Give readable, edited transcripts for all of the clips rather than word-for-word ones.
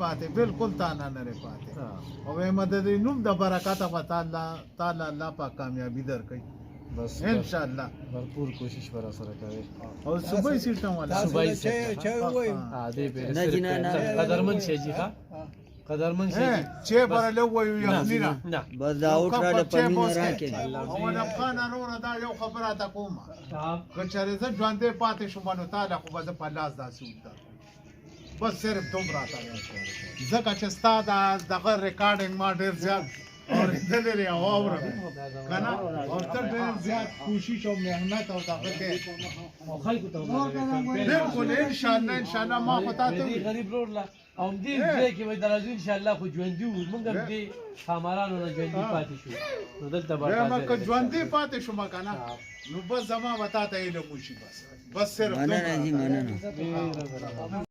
پاتې بالکل تانه نه لري پاتې او وایم د دې نوم د برکته په تعالی الله پاک کامیابی درکړي بس ان شاء الله भरपूर कोशिश बरा सर करे او صبح سیټم ولا صبح چه وای دې به قدرمن شي جی ها قدرمن شي چې پر له وایو یخنی نه بس دا اوټره د پمینه راکې او د خان نور دا یو خبره تا کومه که چېرې زه ژوندې پاتې شوم نو تعالی خو به زه په لاس داسې وکړم بس صرف دومره تا ځکه چې ستا دغه ریکارډینګ ما ډېر زیات اورېدلی لري او اورم که نه او ته ډېر زیات کوشش او محنت او دغه کې بالکل انشاءالله ما خو تا ته غریب روړ او دې ځای کې به درځو ان شاء الله خو ژوندي وو موږ هم دې خامارانو نه ژوندي پاتې شو نو دلته به که ژوندي پاتې شوم که نه نو بس زما به تا ته علم وشي بس صرف مننه جی مننه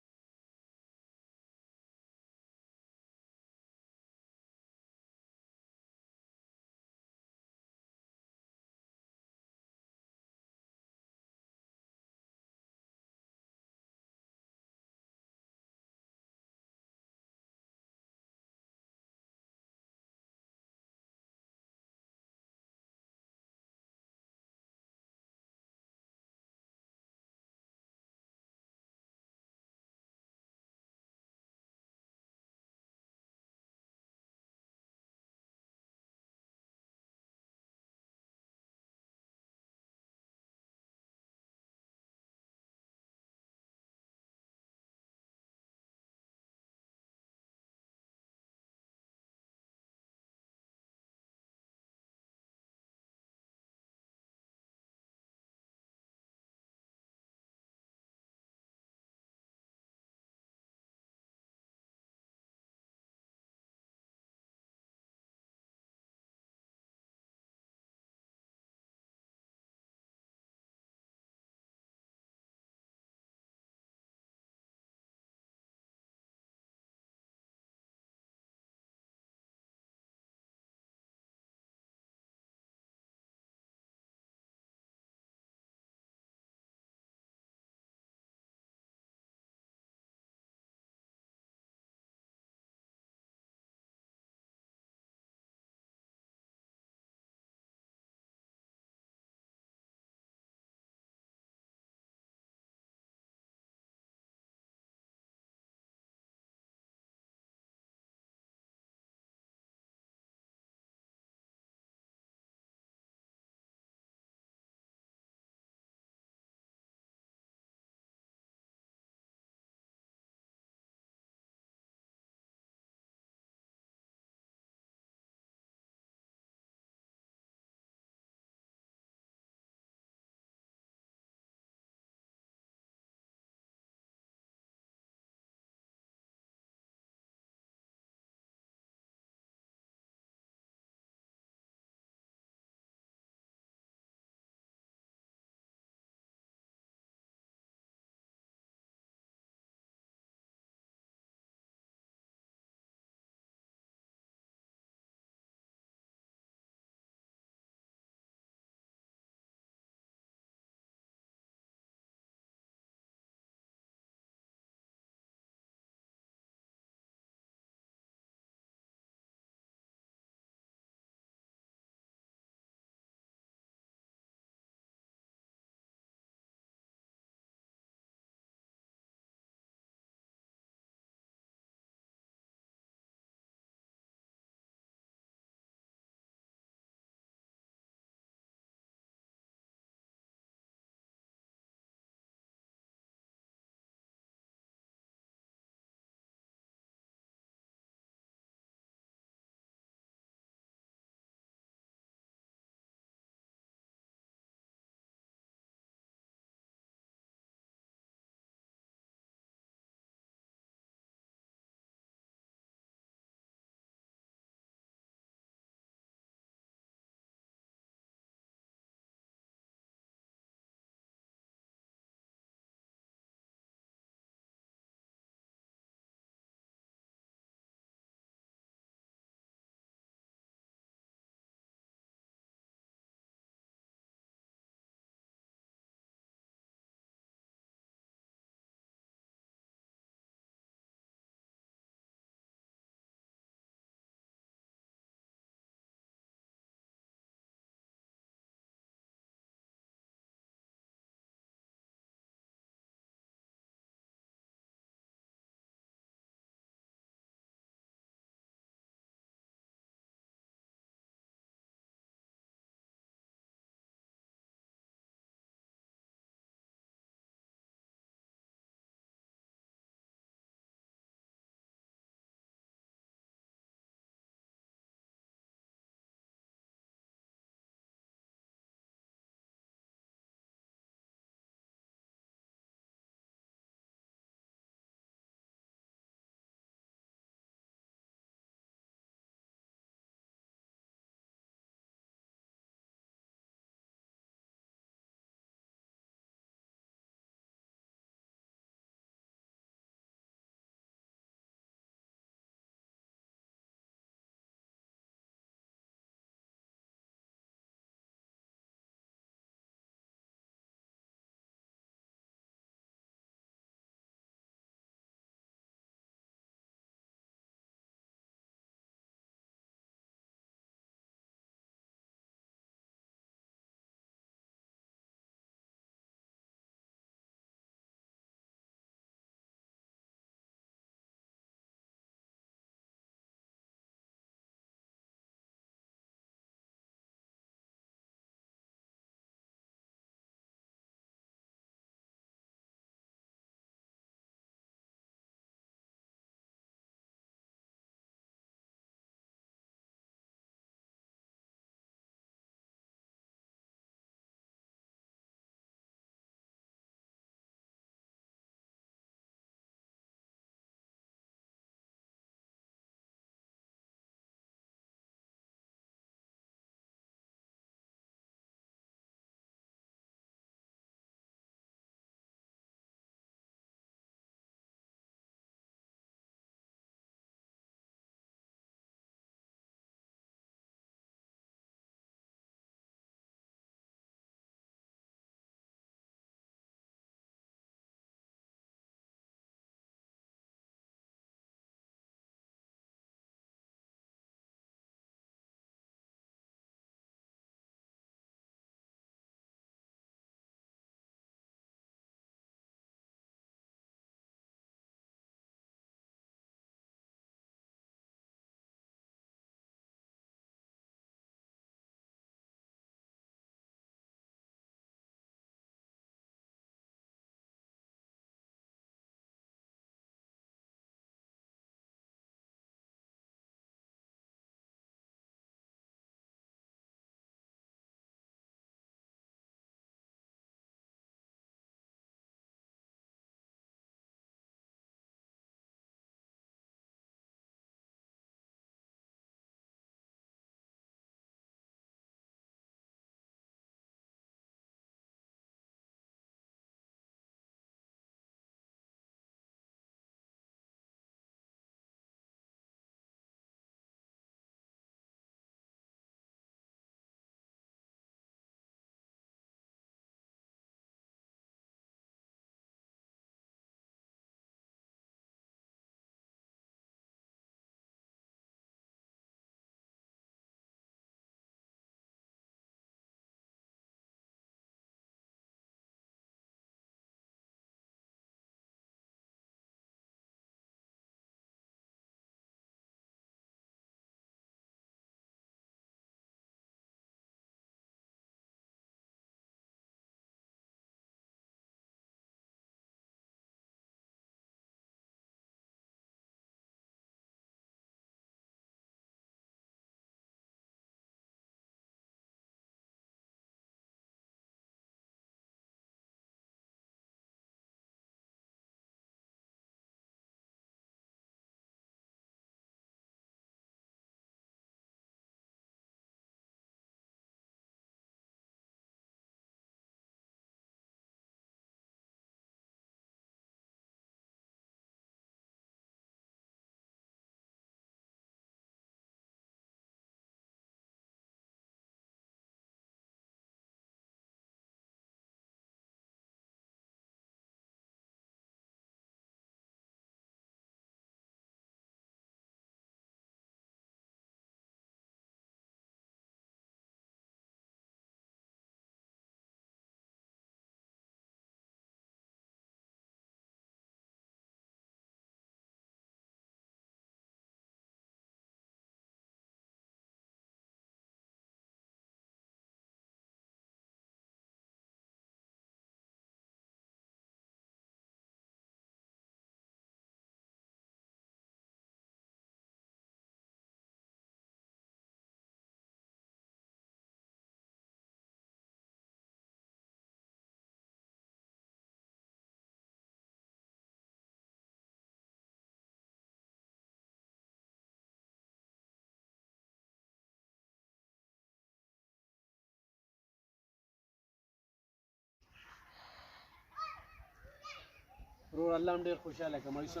ورور الله هم ډېر خوشحاله کړم ایسو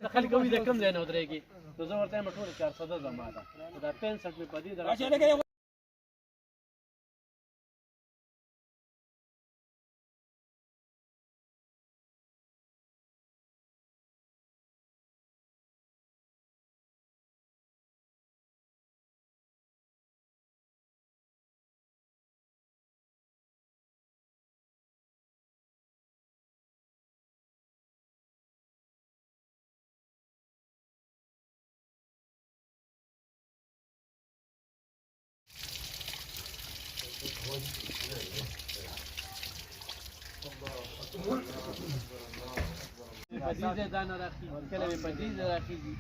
د خلک وي د کوم ځای نه ودرېږي نو زه ورته وایم ټوله 400 زما ده دا 65 مې په دې درته په دې ځای دانه راخېږي کله مې په دې ځای راخېږي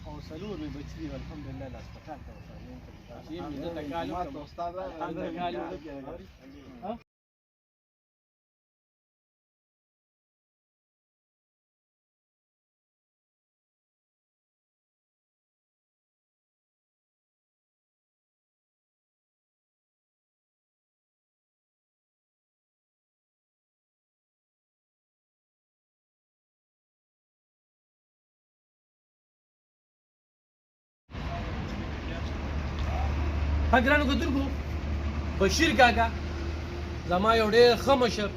او څلور مې بچي دي الحمدلله له هسپتال ته ورسره چې مې دلته کال وکړم دلته کال وکړم ها ګرانو کتونکو بشیر کاکا زما یو ډېر ښه مشر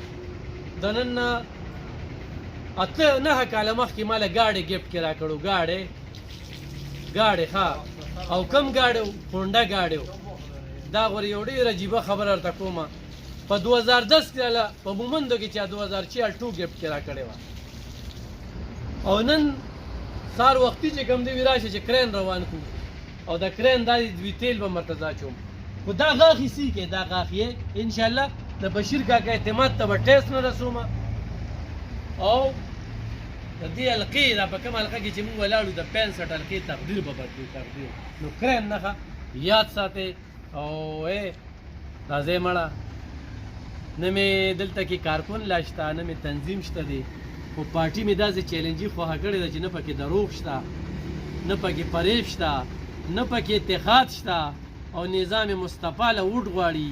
د نن نه اته نهه کاله مخکې ما له ګاډۍ ګفټ کې راکړو ګاډۍ ښه او کم ګاډۍ و هونډه ګاډۍ و دا غورې یو ډېر عجیبه خبره درته کومه په 2010 کې په مومندو کې چا 2004 2 ګفټ کې راکړې وه او نن سهار وختي چې کوم دی وي راشه چې کرین روان کړو او د کرین دا دوی تیل به مرتضا چوم خو دا غاښ یې سي کې دا غاښ یې انشاءالله د بشیر کاکا اعتماد ته به ټیسټ نه رسومه او د دې حلقې دا په کومه حلقه کې چې موږ ولاړو د 65 حلقې تقدیر به بدلو تقدیر نو کرین نښه یاد ساتئ او راځئ مړه نه مې دلته کې کارکون لا شته نه مې تنظیم شته دی خو پارټي مې داسې چیلنجي خواهه کړې ده چې نه پکې دروغ شته نه پکې فریب شته نه پکې اتحاد شته او نظام مصطفی له وډ غواړي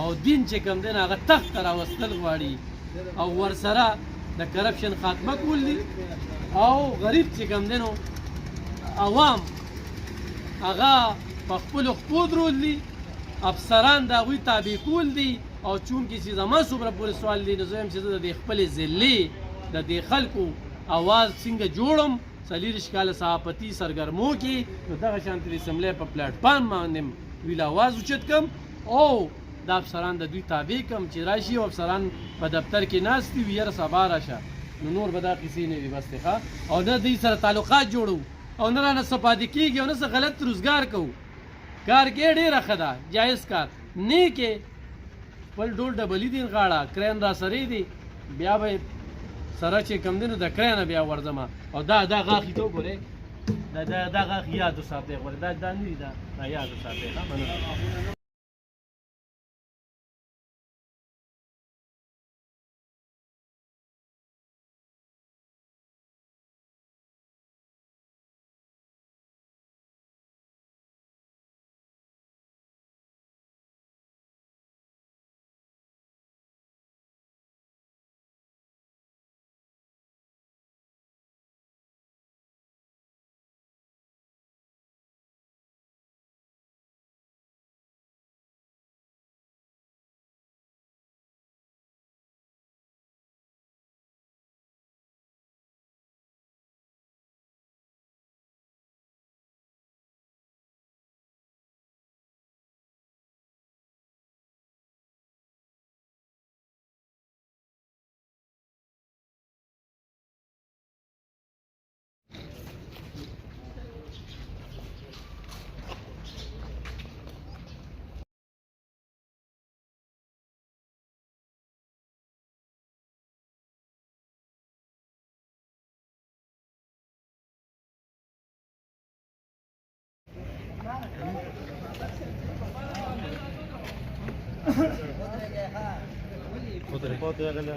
او دین چې کوم دی هغه تخت ته راوستل غواړي او ورسره د کرپشن خاتمه کول دي او غریب چې کوم دی نو عوام هغه په خپلو خپو درول دي افسران د هغوی تابع کول دي او چونکې چې زما څومره پورې سوال دی نو زه یم چې زه د دې خپلې ضلعې د دې خلکو اواز څنګه جوړم 40 کاله صحافتي سرګرمو کې نو دغه شانتې د اسمبلۍ په پلیټفارم باندې ویل اواز اوچت کم او دا افسران د دوی تابع کم چې راشي او افسران په دفتر کې ناست وي یاره سبا راشه نو نور به دا کیسې نه وي بس ښه او نه دوی سره تعلقات جوړو او نه رانه څه پاتې کېږي او نه څه غلط روزګار کوو کار کې ډېره ښه ده جایز کار نه کې خپل ډول ډبلي دي غاړه کرین را سرې دي بیا به سره چې کم دی نو د کرینه بیا ورځمه او دا غاښ ته وګورئ دا غاښ یاد وساتئ غواړئ دا نه دي دا یاد وساتئ ښه مننه ودرېږه.